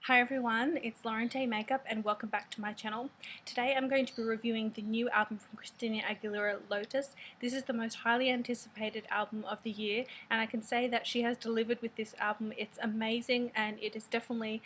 Hi everyone, it's Lauren Day Makeup and welcome back to my channel. Today I'm going to be reviewing the new album from Christina Aguilera, Lotus. This is the most highly anticipated album of the year and I can say that she has delivered with this album. It's amazing and it is definitely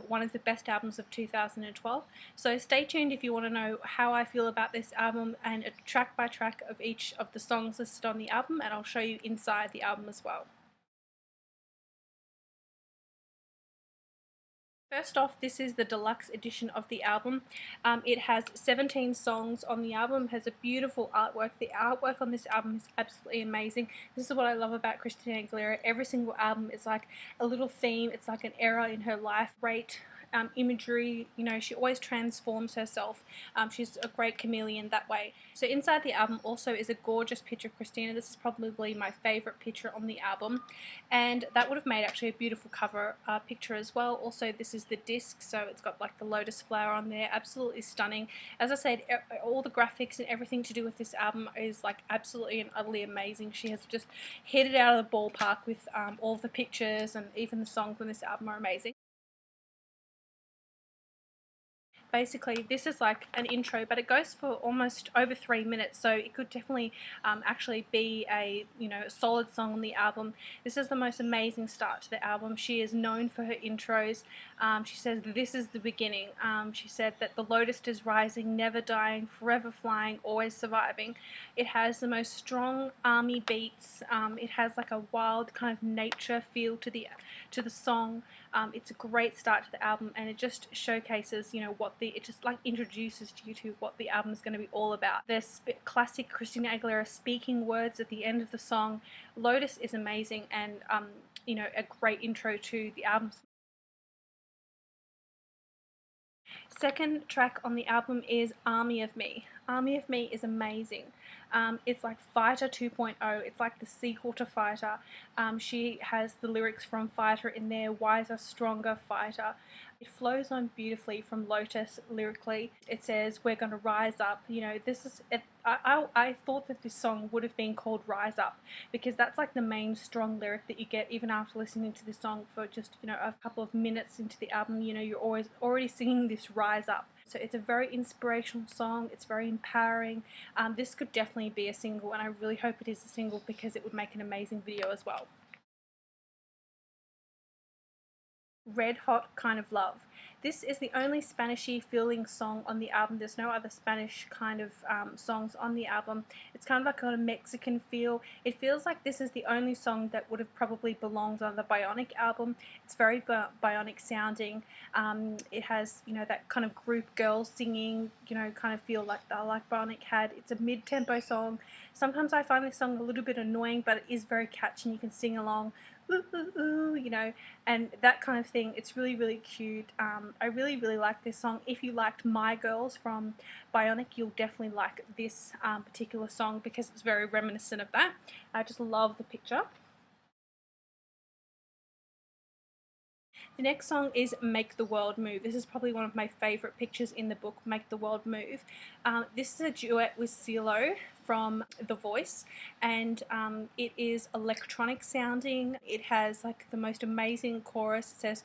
one of the best albums of 2012. So stay tuned if you want to know how I feel about this album and a track by track of each of the songs listed on the album, and I'll show you inside the album as well. First off, this is the deluxe edition of the album. It has 17 songs on the album, has a beautiful artwork. The artwork on this album is absolutely amazing. This is what I love about Christina Aguilera. Every single album is like a little theme. It's like an era in her life. Great imagery, you know, she always transforms herself. She's a great chameleon that way. So inside the album also is a gorgeous picture of Christina. This is probably my favorite picture on the album, and that would have made actually a beautiful cover picture as well. Also, this is the disc, so it's got like the lotus flower on there, absolutely stunning. As I said, all the graphics and everything to do with this album is like absolutely and utterly amazing. She has just hit it out of the ballpark with all of the pictures, and even the songs on this album are amazing. Basically, this is like an intro, but it goes for almost over 3 minutes, so it could definitely actually be a solid song on the album. This is the most amazing start to the album. She is known for her intros. She says this is the beginning. She said that the lotus is rising, never dying, forever flying, always surviving. It has the most strong army beats. It has like a wild kind of nature feel to the song. It's a great start to the album, and it just showcases, it just like introduces you to what the album is going to be all about. There's classic Christina Aguilera speaking words at the end of the song. Lotus is amazing, and a great intro to the album. Second track on the album is Army of Me. Army of Me is amazing. It's like Fighter 2.0. It's like the sequel to Fighter. She has the lyrics from Fighter in there, wiser, stronger Fighter. It flows on beautifully from Lotus lyrically. It says, we're going to rise up. This is it. I thought that this song would have been called Rise Up, because that's like the main strong lyric that you get even after listening to the song for just a couple of minutes into the album. You're always already singing this Rise Up. So it's a very inspirational song. It's very empowering. This could definitely be a single, and I really hope it is a single because it would make an amazing video as well. Red Hot Kind of Love. This is the only Spanishy feeling song on the album. There's no other Spanish kind of songs on the album. It's kind of like got a Mexican feel. It feels like this is the only song that would have probably belonged on the Bionic album. It's very Bionic sounding. It has that kind of group girls singing kind of feel like Bionic had. It's a mid-tempo song. Sometimes I find this song a little bit annoying, but it is very catchy and you can sing along. Ooh, ooh, ooh, and that kind of thing. It's really, really cute. I really, really like this song. If you liked My Girls from Bionic, you'll definitely like this particular song because it's very reminiscent of that. I just love the picture. The next song is Make the World Move. This is probably one of my favourite pictures in the book, Make the World Move. This is a duet with CeeLo from The Voice, and it is electronic sounding. It has like the most amazing chorus. It says,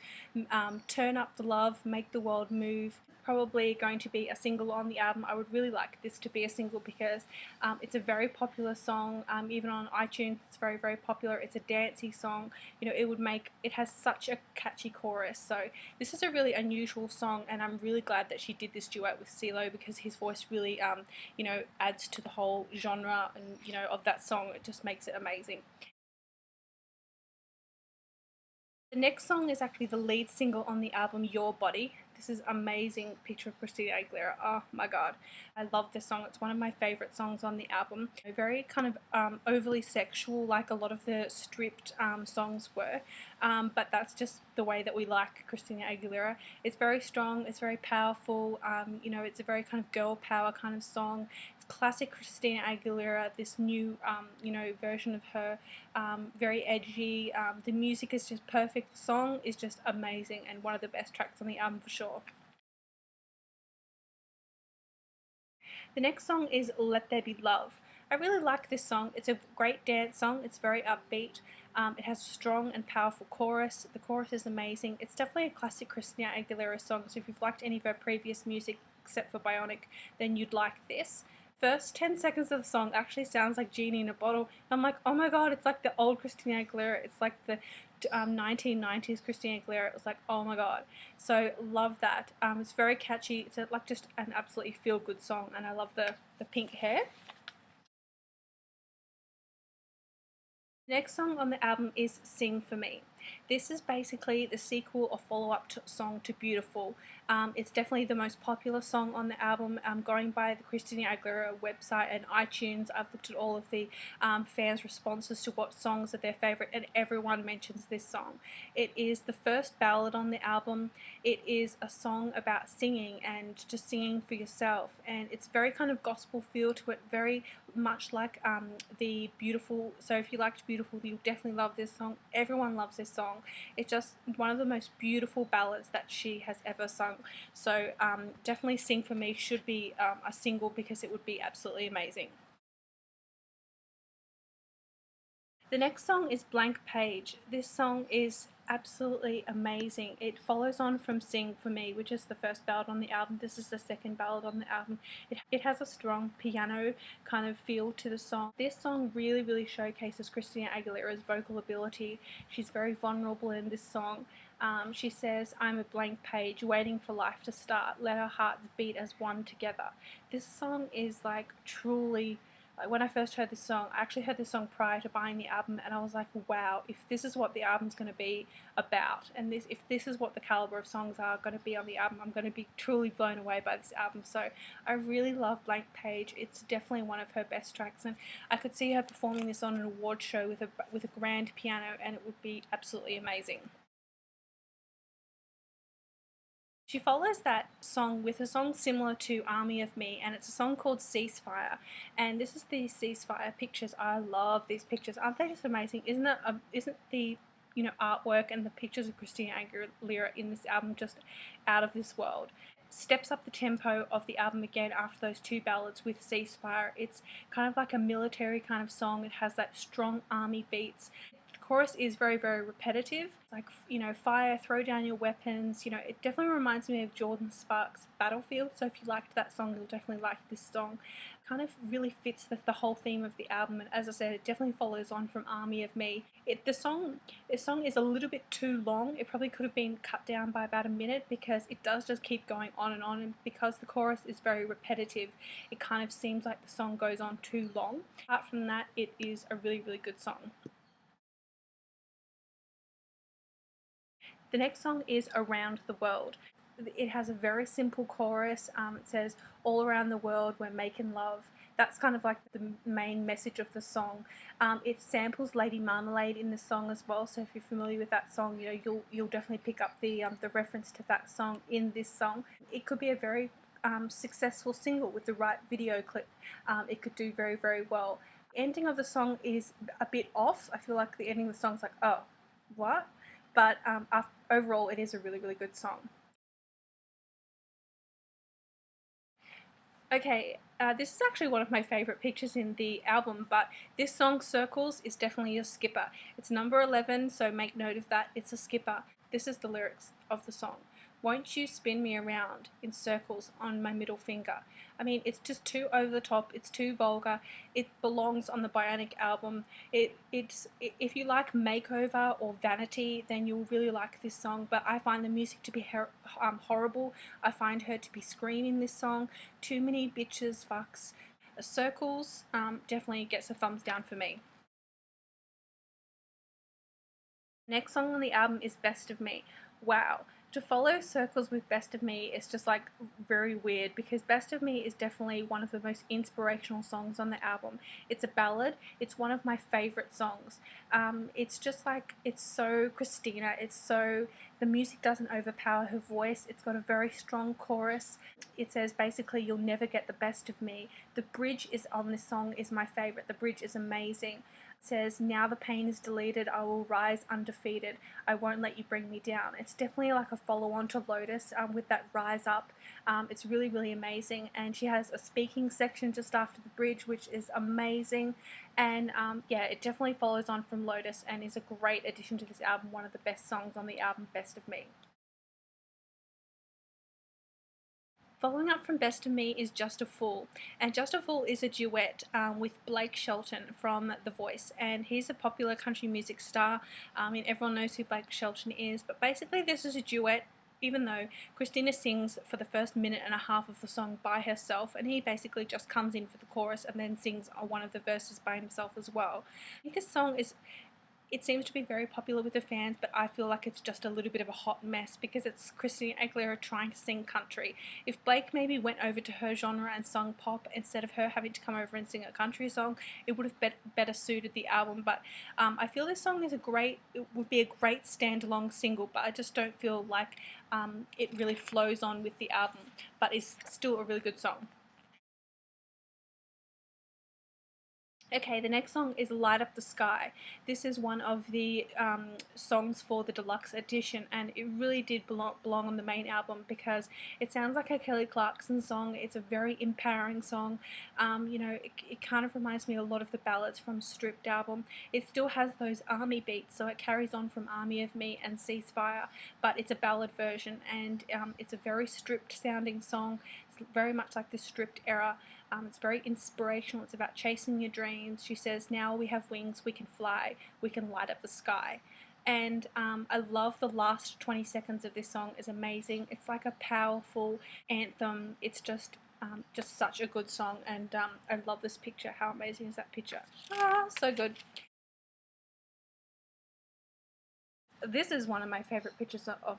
turn up the love, make the world move. Probably going to be a single on the album. I would really like this to be a single because it's a very popular song. Even on iTunes, it's very, very popular. It's a dancey song. It has such a catchy chorus. So this is a really unusual song, and I'm really glad that she did this duet with CeeLo because his voice really, adds to the whole genre and of that song. It just makes it amazing. The next song is actually the lead single on the album, Your Body. This is amazing picture of Christina Aguilera. Oh my god, I love this song. It's one of my favourite songs on the album. Very kind of overly sexual, like a lot of the stripped songs were, but that's just the way that we like Christina Aguilera. It's very strong, it's very powerful, it's a very kind of girl power kind of song. It's classic Christina Aguilera, this new version of her, very edgy. The music is just perfect. The song is just amazing and one of the best tracks on the album for sure. The next song is Let There Be Love. I really like this song. It's a great dance song. It's very upbeat. It has a strong and powerful chorus. The chorus is amazing. It's definitely a classic Christina Aguilera song, so if you've liked any of her previous music except for Bionic, then you'd like this. First 10 seconds of the song actually sounds like Genie in a Bottle. I'm like, oh my god, it's like the old Christina Aguilera. It's like the 1990s Christina Aguilera. It was like, oh my god. So love that. It's very catchy. It's like just an absolutely feel good song, and I love the pink hair. Next song on the album is Sing For Me. This is basically the sequel or follow-up song to Beautiful. It's definitely the most popular song on the album. Going by the Christina Aguilera website and iTunes, I've looked at all of the fans' responses to what songs are their favourite, and everyone mentions this song. It is the first ballad on the album. It is a song about singing and just singing for yourself, and it's very kind of gospel feel to it, very much like the Beautiful. So if you liked Beautiful, you'll definitely love this song. Everyone loves this song. It's just one of the most beautiful ballads that she has ever sung. So definitely Sing For Me should be a single, because it would be absolutely amazing. The next song is Blank Page. This song is absolutely amazing. It follows on from Sing For Me, which is the first ballad on the album. This is the second ballad on the album. It has a strong piano kind of feel to the song. This song really, really showcases Christina Aguilera's vocal ability. She's very vulnerable in this song. She says, I'm a blank page waiting for life to start. Let our hearts beat as one together. This song is like truly, like when I first heard this song, I actually heard this song prior to buying the album, and I was like, wow, if this is what the album's going to be about, and if this is what the caliber of songs are going to be on the album, I'm going to be truly blown away by this album. So I really love Blank Page. It's definitely one of her best tracks, and I could see her performing this on an award show with a grand piano, and it would be absolutely amazing. She follows that song with a song similar to Army of Me, and it's a song called Ceasefire. And this is the Ceasefire pictures. I love these pictures. Aren't they just amazing? Isn't the artwork and the pictures of Christina Aguilera in this album just out of this world? Steps up the tempo of the album again after those two ballads with Ceasefire. It's kind of like a military kind of song. It has that strong army beats. The chorus is very, very repetitive. Like, fire, throw down your weapons. It definitely reminds me of Jordan Sparks' Battlefield. So if you liked that song, you'll definitely like this song. It kind of really fits the whole theme of the album. And as I said, it definitely follows on from Army of Me. This song is a little bit too long. It probably could have been cut down by about a minute, because it does just keep going on, and because the chorus is very repetitive, it kind of seems like the song goes on too long. Apart from that, it is a really, really good song. The next song is Around the World. It has a very simple chorus. It says, all around the world we're making love. That's kind of like the main message of the song. It samples Lady Marmalade in the song as well, so if you're familiar with that song, you'll definitely pick up the reference to that song in this song. It could be a very successful single with the right video clip. It could do very, very well. The ending of the song is a bit off. I feel like the ending of the song's like, oh, what? But overall, it is a really, really good song. Okay, this is actually one of my favourite pictures in the album, but this song, Circles, is definitely a skipper. It's number 11, so make note of that. It's a skipper. This is the lyrics of the song. Won't you spin me around in circles on my middle finger? I mean, it's just too over the top. It's too vulgar. It belongs on the Bionic album. If you like Makeover or Vanity, then you'll really like this song. But I find the music to be horrible. I find her to be screaming this song. Too many bitches, fucks. Circles definitely gets a thumbs down for me. Next song on the album is Best of Me. Wow. To follow Circles with Best of Me is just like very weird, because Best of Me is definitely one of the most inspirational songs on the album. It's a ballad. It's one of my favorite songs. It's just like, it's so Christina. The music doesn't overpower her voice. It's got a very strong chorus. It says basically, you'll never get the best of me. The bridge is on this song is my favorite. The bridge is amazing. says, now the pain is deleted, I will rise undefeated, I won't let you bring me down. It's definitely like a follow-on to Lotus with that rise up. It's really, really amazing, and she has a speaking section just after the bridge, which is amazing, and yeah, it definitely follows on from Lotus and is a great addition to this album, one of the best songs on the album, Best of Me. Following up from Best of Me is Just a Fool, and Just a Fool is a duet with Blake Shelton from The Voice, and he's a popular country music star. Everyone knows who Blake Shelton is, but basically this is a duet, even though Christina sings for the first minute and a half of the song by herself, and he basically just comes in for the chorus and then sings one of the verses by himself as well. I think this song is, it seems to be very popular with the fans, but I feel like it's just a little bit of a hot mess because it's Christina Aguilera trying to sing country. If Blake maybe went over to her genre and sung pop instead of her having to come over and sing a country song, it would have better suited the album. But I feel this song is it would be a great standalone single, but I just don't feel like it really flows on with the album, but it's still a really good song. Okay, the next song is Light Up the Sky. This is one of the songs for the deluxe edition, and it really did belong on the main album because it sounds like a Kelly Clarkson song. It's a very empowering song. It kind of reminds me a lot of the ballads from Stripped album. It still has those army beats, so it carries on from Army of Me and Ceasefire, but it's a ballad version, and it's a very stripped sounding song. It's very much like the Stripped era. It's very inspirational. It's about chasing your dreams. She says, now we have wings, we can fly, we can light up the sky. And I love the last 20 seconds of this song. Is amazing. It's like a powerful anthem. It's just such a good song, and I love this picture. How amazing is that picture? So good. This is one of my favorite pictures of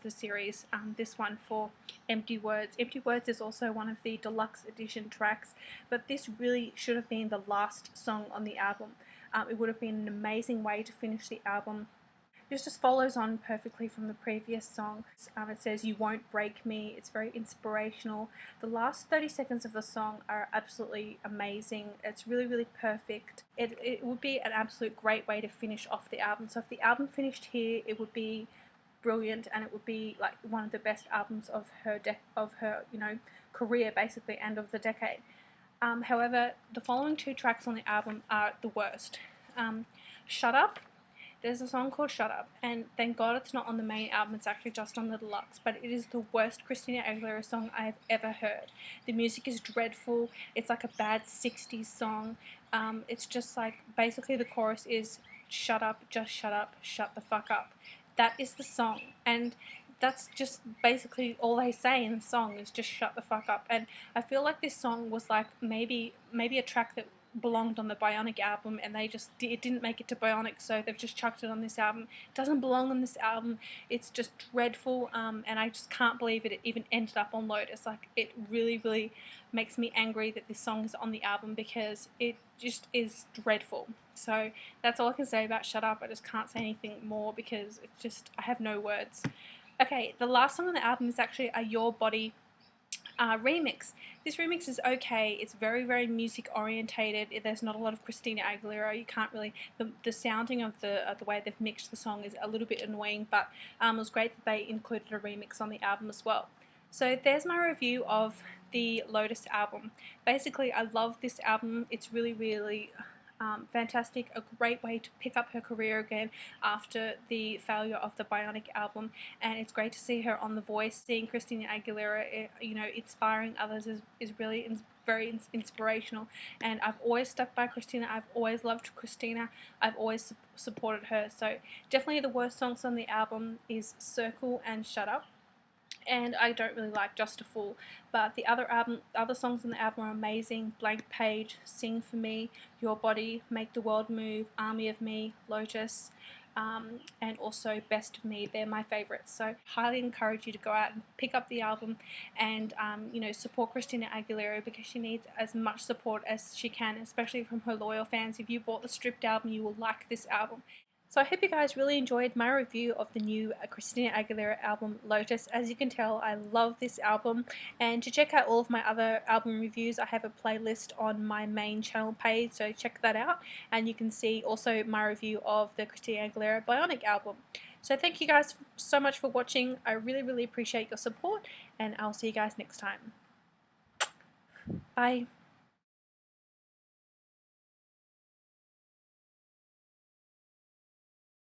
the series. This one for Empty Words. Empty Words is also one of the deluxe edition tracks, but this really should have been the last song on the album. It would have been an amazing way to finish the album. This just follows on perfectly from the previous song. It says, you won't break me. It's very inspirational. The last 30 seconds of the song are absolutely amazing. It's really, really perfect. It would be an absolute great way to finish off the album. So if the album finished here, it would be brilliant, and it would be like one of the best albums of her career, basically, and of the decade. However, the following two tracks on the album are the worst. Shut Up. There's a song called Shut Up, and thank God it's not on the main album, it's actually just on the deluxe, but it is the worst Christina Aguilera song I've ever heard. The music is dreadful. It's like a bad 60s song. It's just like, basically the chorus is, shut up, just shut up, shut the fuck up. That is the song, and that's just basically all they say in the song is just shut the fuck up. And I feel like this song was like maybe a track that belonged on the Bionic album, and it didn't make it to Bionic, so they've just chucked it on this album. It doesn't belong on this album. It's just dreadful, and I just can't believe it even ended up on Lotus. Like, it really, really makes me angry that this song is on the album because it just is dreadful. So that's all I can say about Shut Up. I just can't say anything more because I have no words. Okay, the last song on the album is actually a Your Body remix. This remix is okay. It's very, very music orientated. There's not a lot of Christina Aguilera. You can't really, the sounding of the way they've mixed the song is a little bit annoying, but it was great that they included a remix on the album as well. So there's my review of the Lotus album. Basically, I love this album. It's really, really fantastic, a great way to pick up her career again after the failure of the Bionic album, and it's great to see her on The Voice. Seeing Christina Aguilera, inspiring others is really very inspirational, and I've always stuck by Christina. I've always loved Christina. I've always supported her. So definitely the worst songs on the album is Circle and Shut Up, and I don't really like Just a Fool, but the other songs on the album are amazing. Blank Page, Sing For Me, Your Body, Make the World Move, Army of Me, Lotus, and also Best of Me. They're my favourites, so highly encourage you to go out and pick up the album and support Christina Aguilera because she needs as much support as she can, especially from her loyal fans. If you bought the Stripped album, you will like this album. So I hope you guys really enjoyed my review of the new Christina Aguilera album, Lotus. As you can tell, I love this album, and to check out all of my other album reviews, I have a playlist on my main channel page, so check that out, and you can see also my review of the Christina Aguilera Bionic album. So thank you guys so much for watching. I really appreciate your support, and I'll see you guys next time. Bye.